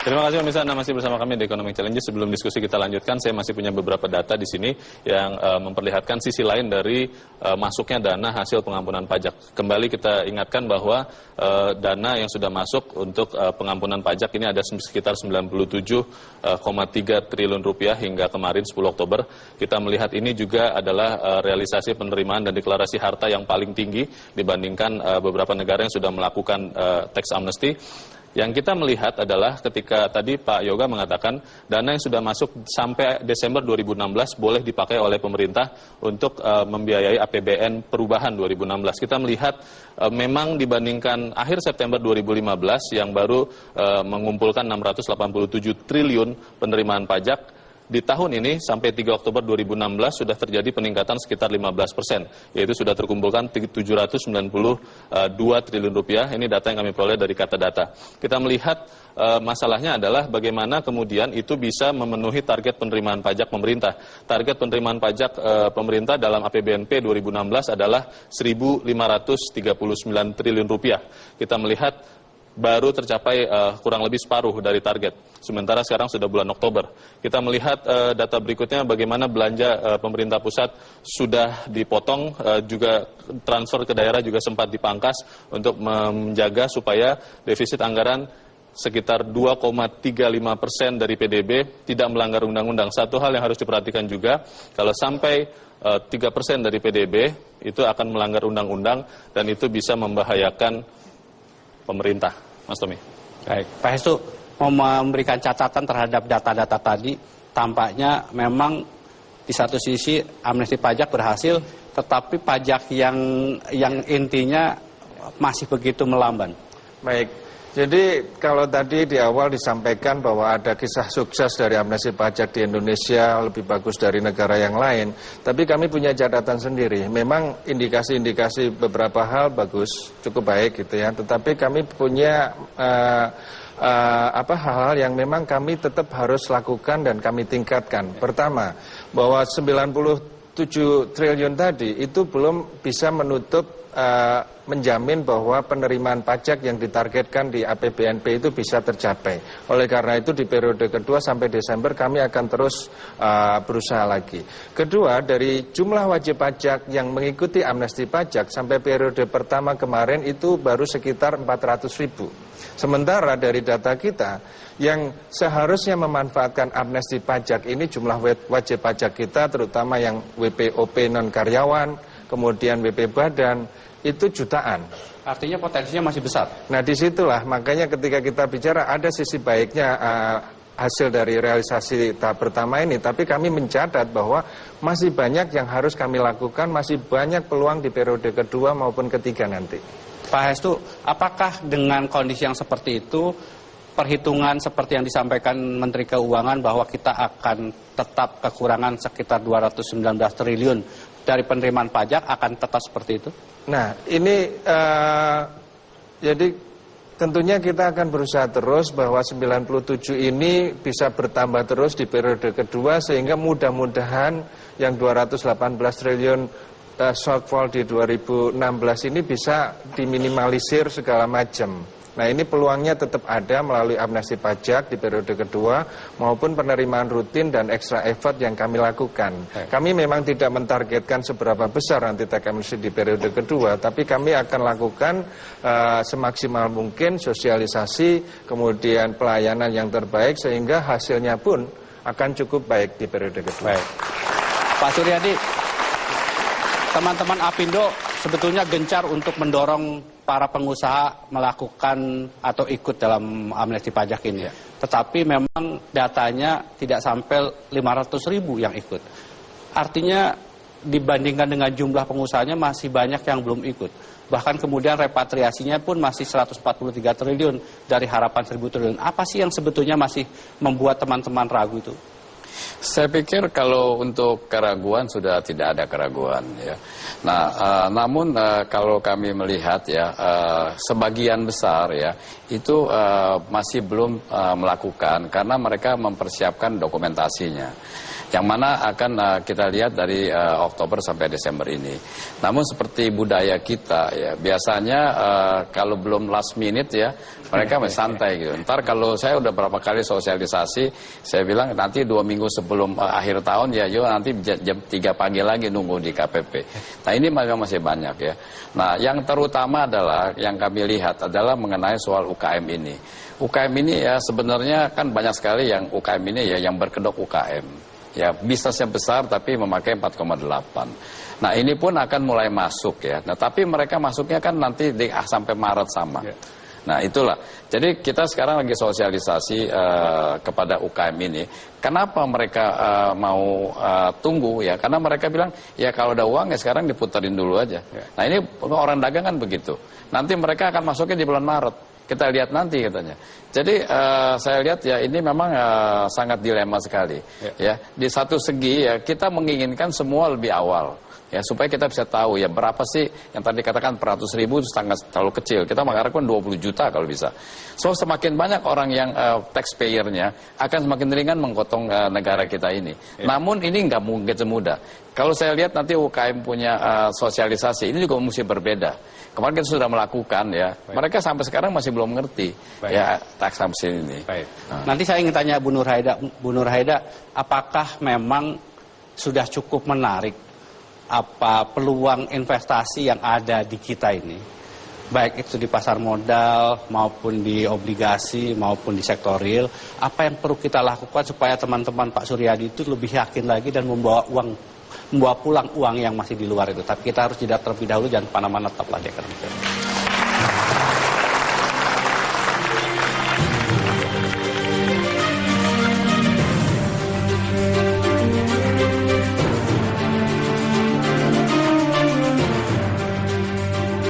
Terima kasih pemirsa, Anda masih bersama kami di Economic Challenges. Sebelum diskusi kita lanjutkan, saya masih punya beberapa data di sini yang memperlihatkan sisi lain dari masuknya dana hasil pengampunan pajak. Kembali kita ingatkan bahwa dana yang sudah masuk untuk pengampunan pajak ini ada sekitar 97,3 triliun rupiah hingga kemarin 10 Oktober. Kita melihat ini juga adalah realisasi penerimaan dan deklarasi harta yang paling tinggi dibandingkan beberapa negara yang sudah melakukan tax amnesty. Yang kita melihat adalah ketika tadi Pak Yoga mengatakan dana yang sudah masuk sampai Desember 2016 boleh dipakai oleh pemerintah untuk membiayai APBN perubahan 2016. Kita melihat memang dibandingkan akhir September 2015 yang baru mengumpulkan 687 triliun penerimaan pajak, di tahun ini sampai 3 Oktober 2016 sudah terjadi peningkatan sekitar 15%, yaitu sudah terkumpulkan 792 triliun rupiah. Ini data yang kami peroleh dari Kata Data. Kita melihat masalahnya adalah bagaimana kemudian itu bisa memenuhi target penerimaan pajak pemerintah. Target penerimaan pajak pemerintah dalam APBNP 2016 adalah 1.539 triliun rupiah. Kita melihat baru tercapai kurang lebih separuh dari target. Sementara sekarang sudah bulan Oktober. Kita melihat data berikutnya bagaimana belanja pemerintah pusat sudah dipotong, juga transfer ke daerah juga sempat dipangkas untuk menjaga supaya defisit anggaran sekitar 2,35% dari PDB tidak melanggar undang-undang. Satu hal yang harus diperhatikan juga, kalau sampai 3% dari PDB itu akan melanggar undang-undang dan itu bisa membahayakan pemerintah. Mas Tommy. Baik, Pak Hestu mau memberikan catatan terhadap data-data tadi. Tampaknya memang di satu sisi amnesti pajak berhasil, tetapi pajak yang intinya masih begitu melamban. Baik, jadi kalau tadi di awal disampaikan bahwa ada kisah sukses dari amnesti pajak di Indonesia lebih bagus dari negara yang lain, tapi kami punya catatan sendiri. Memang indikasi-indikasi beberapa hal bagus, cukup baik gitu ya, tetapi kami punya hal-hal yang memang kami tetap harus lakukan dan kami tingkatkan. Pertama, bahwa 97 triliun tadi itu belum bisa menutup menjamin bahwa penerimaan pajak yang ditargetkan di APBNP itu bisa tercapai. Oleh karena itu di periode kedua sampai Desember kami akan terus berusaha lagi. Kedua, dari jumlah wajib pajak yang mengikuti amnesti pajak sampai periode pertama kemarin itu baru sekitar 400 ribu. Sementara dari data kita yang seharusnya memanfaatkan amnesti pajak ini jumlah wajib pajak kita terutama yang WPOP non karyawan, kemudian WP Badan, itu jutaan. Artinya potensinya masih besar. Nah disitulah makanya ketika kita bicara ada sisi baiknya hasil dari realisasi tahap pertama ini, tapi kami mencatat bahwa masih banyak yang harus kami lakukan, masih banyak peluang di periode kedua maupun ketiga nanti. Pak Hestu, apakah dengan kondisi yang seperti itu, perhitungan seperti yang disampaikan Menteri Keuangan bahwa kita akan tetap kekurangan sekitar 219 triliun dari penerimaan pajak akan tetap seperti itu? Nah, ini jadi tentunya kita akan berusaha terus bahwa 97 ini bisa bertambah terus di periode kedua sehingga mudah-mudahan yang 218 triliun shortfall di 2016 ini bisa diminimalisir segala macam. Nah ini peluangnya tetap ada melalui amnesti pajak di periode kedua maupun penerimaan rutin dan extra effort yang kami lakukan. Kami memang tidak mentargetkan seberapa besar nanti tax amnesty di periode kedua, tapi kami akan lakukan semaksimal mungkin sosialisasi, kemudian pelayanan yang terbaik sehingga hasilnya pun akan cukup baik di periode kedua. Baik. Pak Suryadi, teman-teman Apindo sebetulnya gencar untuk mendorong para pengusaha melakukan atau ikut dalam amnesti pajak ini. Tetapi memang datanya tidak sampai 500 ribu yang ikut. Artinya dibandingkan dengan jumlah pengusahanya masih banyak yang belum ikut. Bahkan kemudian repatriasinya pun masih 143 triliun dari harapan 1000 triliun. Apa sih yang sebetulnya masih membuat teman-teman ragu itu? Saya pikir kalau untuk keraguan sudah tidak ada keraguan ya. Nah, namun kalau kami melihat ya sebagian besar ya itu masih belum melakukan karena mereka mempersiapkan dokumentasinya. yang mana akan kita lihat dari Oktober sampai Desember ini. Namun seperti budaya kita ya, biasanya kalau belum last minute ya, mereka masih santai gitu. Ntar kalau saya udah berapa kali sosialisasi, saya bilang nanti 2 minggu sebelum akhir tahun ya, yuk nanti jam 3 pagi lagi nunggu di KPP. Nah ini masih banyak ya. Nah yang terutama adalah yang kami lihat adalah mengenai soal UKM ini. UKM ini ya sebenarnya kan banyak sekali yang UKM ini ya yang berkedok UKM. Ya bisnisnya besar tapi memakai 4,8. Nah ini pun akan mulai masuk ya. Nah tapi mereka masuknya kan nanti sampai Maret sama. Nah itulah, jadi kita sekarang lagi sosialisasi kepada UKM ini. Kenapa mereka mau tunggu ya? Karena mereka bilang, ya kalau ada uang ya sekarang diputerin dulu aja. Nah ini orang dagang kan begitu. Nanti mereka akan masuknya di bulan Maret. Kita lihat nanti katanya. Jadi saya lihat ya ini memang sangat dilema sekali. Ya di satu segi ya kita menginginkan semua lebih awal. Ya, supaya kita bisa tahu ya berapa sih yang tadi katakan per 100.000 itu sangat terlalu kecil. Kita mengharapkan 20 juta kalau bisa. So semakin banyak orang yang taxpayer-nya akan semakin ringan menggotong negara kita ini. Namun ini nggak mungkin semudah. Kalau saya lihat nanti UKM punya sosialisasi ini juga mesti berbeda. Kemarin kita sudah melakukan ya. Mereka sampai sekarang masih belum ngerti ya tax amnesty ini. Nanti saya ingin tanya Bu Nur Haida, apakah memang sudah cukup menarik apa peluang investasi yang ada di kita ini, baik itu di pasar modal maupun di obligasi maupun di sektor real, apa yang perlu kita lakukan supaya teman-teman Pak Suryadi itu lebih yakin lagi dan membawa pulang uang yang masih di luar itu. Tapi kita harus jeda terlebih dahulu, jangan kemana-mana, tetaplah di Ekonomi Challenge.